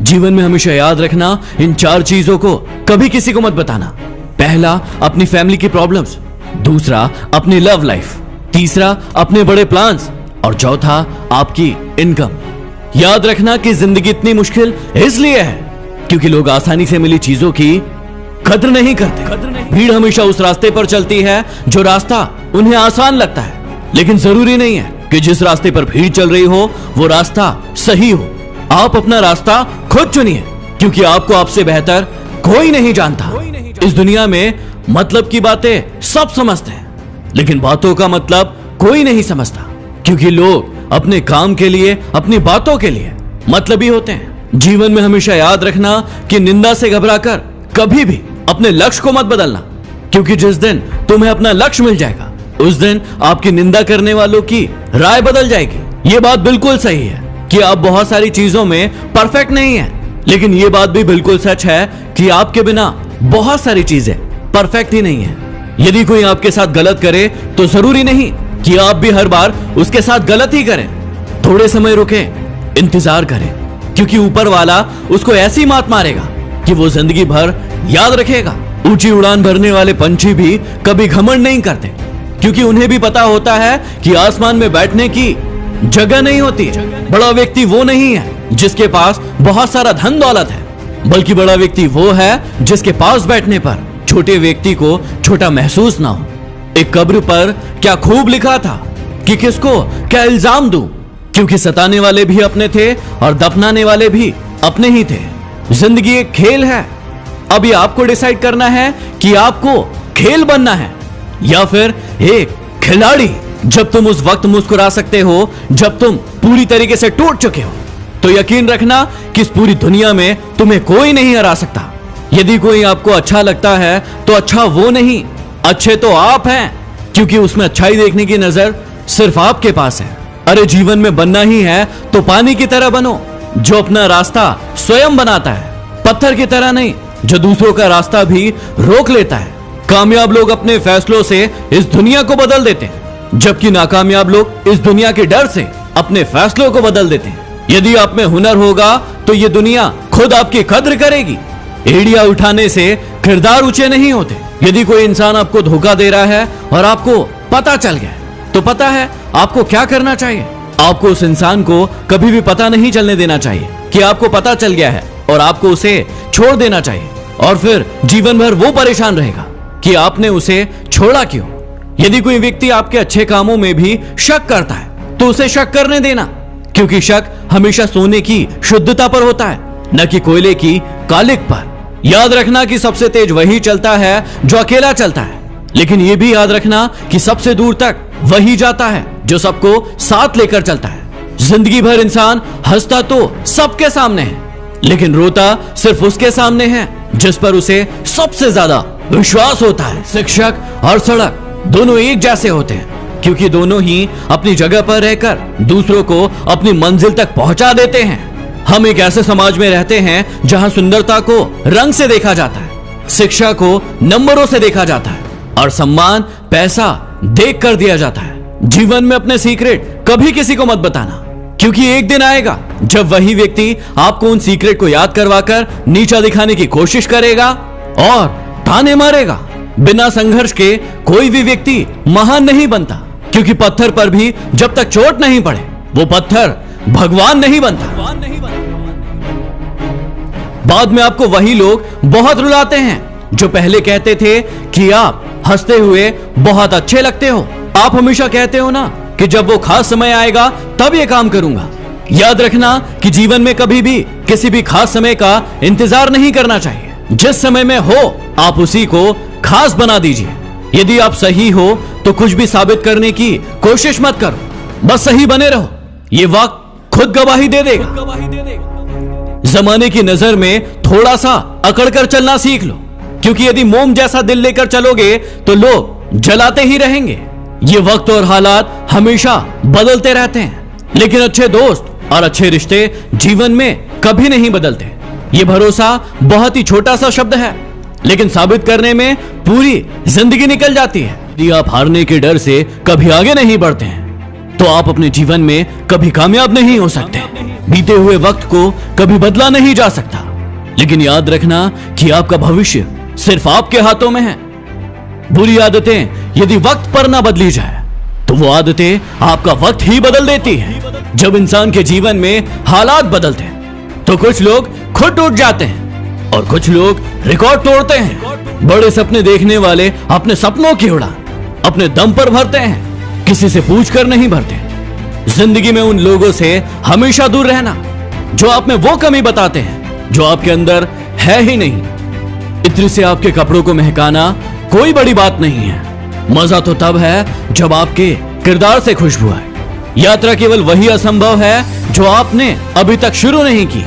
जीवन में हमेशा याद रखना, इन 4 चीजों को कभी किसी को मत बताना। पहला, अपनी फैमिली की प्रॉब्लम्स। दूसरा, अपनी लव लाइफ। तीसरा, अपने बड़े प्लान्स। और चौथा, आपकी इनकम। याद रखना कि जिंदगी इतनी मुश्किल इसलिए है क्योंकि लोग आसानी से मिली चीजों की कदर नहीं करते। भीड़ हमेशा उस रास्ते पर चलती है जो रास्ता उन्हें आसान लगता है, लेकिन जरूरी नहीं है कि जिस रास्ते पर भीड़ चल रही हो वो रास्ता सही हो। आप अपना रास्ता खुद चुनिए, क्योंकि आपको आपसे बेहतर कोई नहीं जानता। इस दुनिया में मतलब की बातें सब समझते हैं, लेकिन बातों का मतलब कोई नहीं समझता, क्योंकि लोग अपने काम के लिए, अपनी बातों के लिए मतलबी होते हैं। जीवन में हमेशा याद रखना कि निंदा से घबराकर कभी भी अपने लक्ष्य को मत बदलना, क्योंकि जिस दिन तुम्हें अपना लक्ष्य मिल जाएगा उस दिन आपकी निंदा करने वालों की राय बदल जाएगी। ये बात बिल्कुल सही है कि आप बहुत सारी चीजों में परफेक्ट नहीं हैं, लेकिन ये बात भी बिल्कुल सच है कि आपके बिना बहुत सारी चीजें परफेक्ट ही नहीं है। यदि कोई आपके साथ गलत करे तो जरूरी नहीं कि आप भी हर बार उसके साथ गलत ही करें। थोड़े समय रुकें, इंतजार करें, क्योंकि ऊपर वाला उसको ऐसी मात मारेगा कि वो जिंदगी भर याद रखेगा। ऊंची उड़ान भरने वाले पंछी भी कभी घमंड नहीं करते, क्योंकि उन्हें भी पता होता है कि आसमान में बैठने की जगह नहीं होती। बड़ा व्यक्ति वो नहीं है जिसके पास बहुत सारा धन दौलत है, बल्कि बड़ा व्यक्ति वो है जिसके पास बैठने पर छोटे व्यक्ति को छोटा महसूस ना हो। एक कब्र पर क्या खूब लिखा था कि किसको क्या इल्जाम दूं, क्योंकि सताने वाले भी अपने थे और दफनाने वाले भी अपने ही थे। जिंदगी एक खेल है। अब ये आपको डिसाइड करना है कि आपको खेल बनना है या फिर एक खिलाड़ी। जब तुम उस वक्त मुस्कुरा सकते हो जब तुम पूरी तरीके से टूट चुके हो, तो यकीन रखना कि इस पूरी दुनिया में तुम्हें कोई नहीं हरा सकता। यदि कोई आपको अच्छा लगता है तो अच्छा वो नहीं, अच्छे तो आप हैं, क्योंकि उसमें अच्छाई देखने की नजर सिर्फ आपके पास है। अरे जीवन में बनना ही है तो पानी की तरह बनो, जो अपना रास्ता स्वयं बनाता है, पत्थर की तरह नहीं जो दूसरों का रास्ता भी रोक लेता है। कामयाब लोग अपने फैसलों से इस दुनिया को बदल देते हैं, जबकि नाकामयाब लोग इस दुनिया के डर से अपने फैसलों को बदल देते हैं। यदि आप में हुनर होगा तो ये दुनिया खुद आपकी कद्र करेगी। एड़ियां उठाने से किरदार ऊंचे नहीं होते। यदि कोई इंसान आपको धोखा दे रहा है और आपको पता चल गया, तो पता है आपको क्या करना चाहिए। आपको उस इंसान को कभी भी पता नहीं चलने देना चाहिए कि आपको पता चल गया है, और आपको उसे छोड़ देना चाहिए। और फिर जीवन भर वो परेशान रहेगा कि आपने उसे छोड़ा क्यों। यदि कोई व्यक्ति आपके अच्छे कामों में भी शक करता है तो उसे शक करने देना, क्योंकि शक हमेशा सोने की शुद्धता पर होता है, न कि कोयले की कालिक पर। याद रखना कि सबसे तेज वही चलता है जो अकेला चलता है, लेकिन यह भी याद रखना कि सबसे दूर तक वही जाता है जो सबको साथ लेकर चलता है। जिंदगी भर इंसान हंसता तो सबके सामने है, लेकिन रोता सिर्फ उसके सामने है जिस पर उसे सबसे ज्यादा विश्वास होता है। शिक्षक और सड़क दोनों एक जैसे होते हैं, क्योंकि दोनों ही अपनी जगह पर रहकर दूसरों को अपनी मंजिल तक पहुंचा देते हैं। हम एक ऐसे समाज में रहते हैं जहां सुंदरता को रंग से देखा जाता है, शिक्षा को नंबरों से देखा जाता है, और सम्मान पैसा देख कर दिया जाता है। जीवन में अपने सीक्रेट कभी किसी को मत बताना, क्योंकि एक दिन आएगा जब वही व्यक्ति आपको उन सीक्रेट को याद करवाकर नीचा दिखाने की कोशिश करेगा और ताने मारेगा। बिना संघर्ष के कोई भी व्यक्ति महान नहीं बनता, क्योंकि पत्थर पर भी जब तक चोट नहीं पड़े वो पत्थर भगवान नहीं बनता। बाद में आपको वही लोग बहुत रुलाते हैं जो पहले कहते थे कि आप हंसते हुए बहुत अच्छे लगते हो। आप हमेशा कहते हो ना कि जब वो खास समय आएगा तब ये काम करूंगा। याद रखना कि जीवन में कभी भी किसी भी खास समय का इंतजार नहीं करना चाहिए। जिस समय में हो आप उसी को खास बना दीजिए। यदि आप सही हो तो कुछ भी साबित करने की कोशिश मत करो, बस सही बने रहो। ये वक्त खुद गवाही दे देगा। जमाने की नजर में थोड़ा सा अकड़ कर चलना सीख लो, क्योंकि यदि मोम जैसा दिल लेकर चलोगे तो लोग जलाते ही रहेंगे। ये वक्त और हालात हमेशा बदलते रहते हैं, लेकिन अच्छे दोस्त और अच्छे रिश्ते जीवन में कभी नहीं बदलते। ये भरोसा बहुत ही छोटा सा शब्द है, लेकिन साबित करने में पूरी जिंदगी निकल जाती है। यदि आप हारने के डर से कभी आगे नहीं बढ़ते हैं तो आप अपने जीवन में कभी कामयाब नहीं हो सकते। बीते हुए वक्त को कभी बदला नहीं जा सकता, लेकिन याद रखना कि आपका भविष्य सिर्फ आपके हाथों में है। बुरी आदतें यदि वक्त पर ना बदली जाए तो वो आदतें आपका वक्त ही बदल देती है। जब इंसान के जीवन में हालात बदलते हैं तो कुछ लोग खुद टूट जाते हैं और कुछ लोग रिकॉर्ड तोड़ते हैं। बड़े सपने देखने वाले अपने सपनों की उड़ान अपने दम पर भरते हैं, किसी से पूछ कर नहीं भरते। जिंदगी में उन लोगों से हमेशा दूर रहना जो आप में वो कमी बताते हैं जो आपके अंदर है ही नहीं। इत्र से आपके कपड़ों को महकाना कोई बड़ी बात नहीं है, मजा तो तब है जब आपके किरदार से खुशबू आए। यात्रा केवल वही असंभव है जो आपने अभी तक शुरू नहीं की।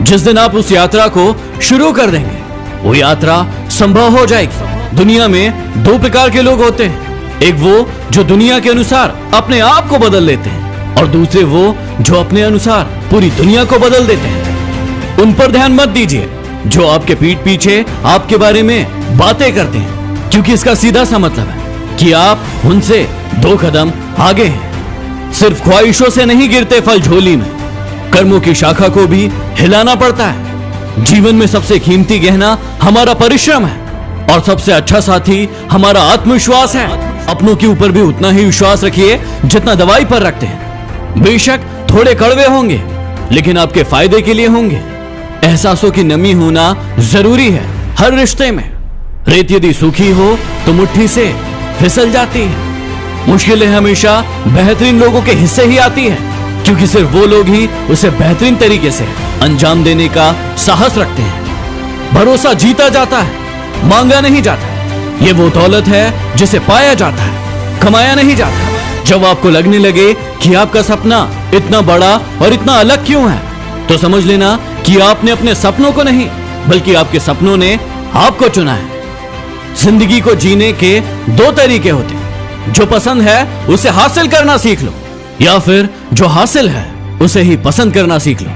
जिस दिन आप उस यात्रा को शुरू कर देंगे वो यात्रा संभव हो जाएगी। दुनिया में दो प्रकार के लोग होते हैं, एक वो जो दुनिया के अनुसार अपने आप को बदल लेते हैं और दूसरे वो जो अपने अनुसार पूरी दुनिया को बदल देते हैं। उन पर ध्यान मत दीजिए जो आपके पीठ पीछे आपके बारे में बातें करते हैं, क्योंकि इसका सीधा सा मतलब है कि आप उनसे 2 कदम आगे हैं। सिर्फ ख्वाहिशों से नहीं गिरते फल झोली में, कर्मों की शाखा को भी हिलाना पड़ता है। जीवन में सबसे कीमती गहना हमारा परिश्रम है और सबसे अच्छा साथी हमारा आत्मविश्वास है। अपनों के ऊपर भी उतना ही विश्वास रखिए जितना दवाई पर रखते हैं। बेशक थोड़े कड़वे होंगे लेकिन आपके फायदे के लिए होंगे। एहसासों की नमी होना जरूरी है हर रिश्ते में। रेत यदि सूखी हो तो मुट्ठी से फिसल जाती है। मुश्किलें हमेशा बेहतरीन लोगों के हिस्से ही आती है, क्योंकि सिर्फ वो लोग ही उसे बेहतरीन तरीके से अंजाम देने का साहस रखते हैं। भरोसा जीता जाता है, मांगा नहीं जाता। ये वो दौलत है जिसे पाया जाता है, कमाया नहीं जाता। जब आपको लगने लगे कि आपका सपना इतना बड़ा और इतना अलग क्यों है, तो समझ लेना कि आपने अपने सपनों को नहीं बल्कि आपके सपनों ने आपको चुना है। जिंदगी को जीने के 2 तरीके होते हैं, जो पसंद है उसे हासिल करना सीख लो या फिर जो हासिल है उसे ही पसंद करना सीख लो।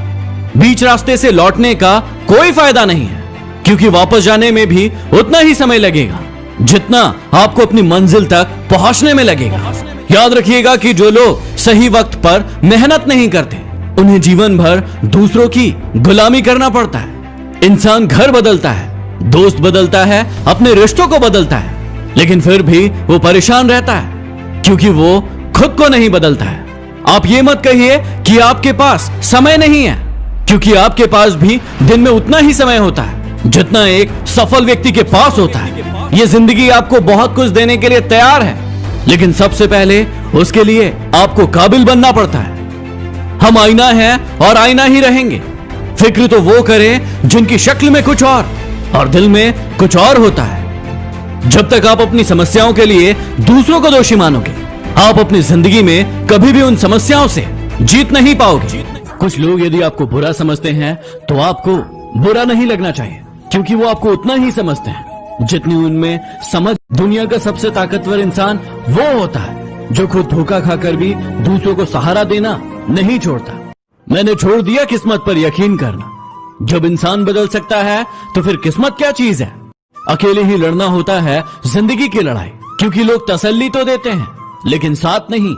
बीच रास्ते से लौटने का कोई फायदा नहीं है, क्योंकि वापस जाने में भी उतना ही समय लगेगा जितना आपको अपनी मंजिल तक पहुंचने में लगेगा। याद रखिएगा कि जो लोग सही वक्त पर मेहनत नहीं करते उन्हें जीवन भर दूसरों की गुलामी करना पड़ता है। इंसान घर बदलता है, दोस्त बदलता है, अपने रिश्तों को बदलता है, लेकिन फिर भी वो परेशान रहता है क्योंकि वो खुद को नहीं बदलता है। आप ये मत कहिए कि आपके पास समय नहीं है, क्योंकि आपके पास भी दिन में उतना ही समय होता है जितना एक सफल व्यक्ति के पास होता है। ये जिंदगी आपको बहुत कुछ देने के लिए तैयार है, लेकिन सबसे पहले उसके लिए आपको काबिल बनना पड़ता है। हम आईना हैं और आईना ही रहेंगे। फिक्र तो वो करें जिनकी शक्ल में कुछ और दिल में कुछ और होता है। जब तक आप अपनी समस्याओं के लिए दूसरों को दोषी मानोगे, आप अपनी जिंदगी में कभी भी उन समस्याओं से जीत नहीं पाओगे। कुछ लोग यदि आपको बुरा समझते हैं तो आपको बुरा नहीं लगना चाहिए, क्योंकि वो आपको उतना ही समझते हैं जितनी उनमें समझ। दुनिया का सबसे ताकतवर इंसान वो होता है जो खुद धोखा खाकर भी दूसरों को सहारा देना नहीं छोड़ता। मैंने छोड़ दिया किस्मत पर यकीन करना। जब इंसान बदल सकता है तो फिर किस्मत क्या चीज है। अकेले ही लड़ना होता है जिंदगी की लड़ाई, क्योंकि लोग तसल्ली तो देते हैं लेकिन साथ नहीं।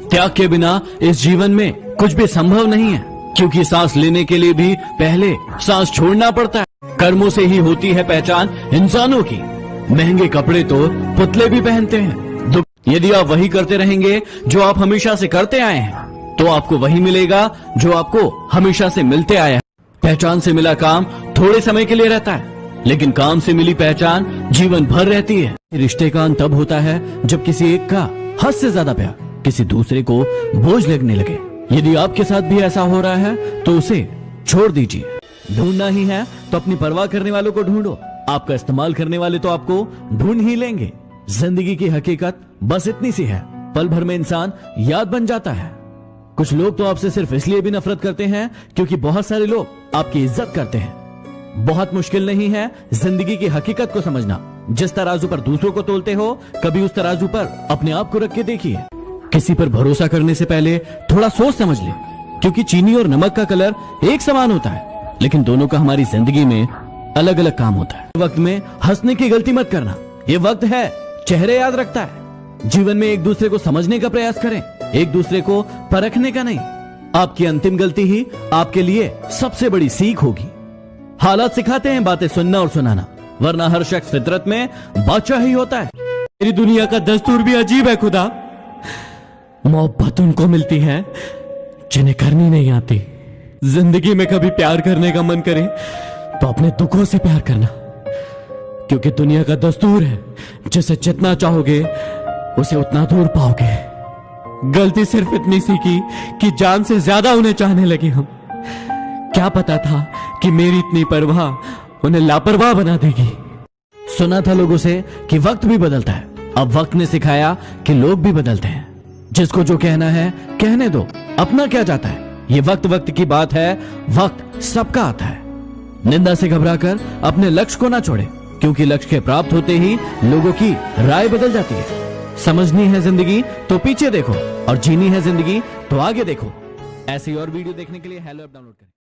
त्याग के बिना इस जीवन में कुछ भी संभव नहीं है, क्योंकि सांस लेने के लिए भी पहले सांस छोड़ना पड़ता है। कर्मों से ही होती है पहचान इंसानों की। महंगे कपड़े तो पुतले भी पहनते हैं। यदि आप वही करते रहेंगे जो आप हमेशा से करते आए हैं तो आपको वही मिलेगा जो आपको हमेशा से मिलते आया है। पहचान से मिला काम थोड़े समय के लिए रहता है, लेकिन काम से मिली पहचान जीवन भर रहती है। रिश्ते का अंत तब होता है जब किसी एक का हद से ज्यादा प्यार किसी दूसरे को बोझ लगने लगे। यदि आपके साथ भी ऐसा हो रहा है तो उसे छोड़ दीजिए। ढूंढना ही है तो अपनी परवाह करने वालों को ढूंढो। आपका इस्तेमाल करने वाले तो आपको ढूंढ ही लेंगे। जिंदगी की हकीकत बस इतनी सी है, पल भर में इंसान याद बन जाता है। कुछ लोग तो आपसे सिर्फ इसलिए भी नफरत करते हैं क्योंकि बहुत सारे लोग आपकी इज्जत करते हैं। बहुत मुश्किल नहीं है जिंदगी की हकीकत को समझना। जिस तराजू पर दूसरों को तोलते हो, कभी उस तराजू पर अपने आप को रख के देखिए। किसी पर भरोसा करने से पहले थोड़ा सोच समझ ले, क्योंकि चीनी और नमक का कलर एक समान होता है, लेकिन दोनों का हमारी जिंदगी में अलग अलग काम होता है। वक्त में हंसने की गलती मत करना। ये वक्त है चेहरे याद रखता है। जीवन में एक दूसरे को समझने का प्रयास करें, एक दूसरे को परखने का नहीं। आपकी अंतिम गलती ही आपके लिए सबसे बड़ी सीख होगी। हालात सिखाते हैं बातें सुनना और सुनाना, वरना हर शख्स फितरत में बादशाह ही होता है। मेरी दुनिया का दस्तूर भी अजीब है खुदा। मोहब्बत उनको मिलती है जिन्हें करनी नहीं आती। जिंदगी में कभी प्यार करने का मन करे तो अपने दुखों से प्यार करना, क्योंकि दुनिया का दस्तूर है जिसे जितना चाहोगे उसे उतना दूर पाओगे। गलती सिर्फ इतनी सी की कि जान से ज्यादा उन्हें चाहने लगे हम। क्या पता था कि मेरी इतनी परवाह उन्हें लापरवाह बना देगी। सुना था लोगों से कि वक्त भी बदलता है, अब वक्त ने सिखाया कि लोग भी बदलते हैं। जिसको जो कहना है कहने दो, अपना क्या जाता है। ये वक्त वक्त की बात है, वक्त सबका आता है। निंदा से घबराकर अपने लक्ष्य को ना छोड़े, क्योंकि लक्ष्य के प्राप्त होते ही लोगों की राय बदल जाती है। समझनी है जिंदगी तो पीछे देखो, और जीनी है जिंदगी तो आगे देखो। ऐसी और वीडियो देखने के लिए हेलो ऐप डाउनलोड करें।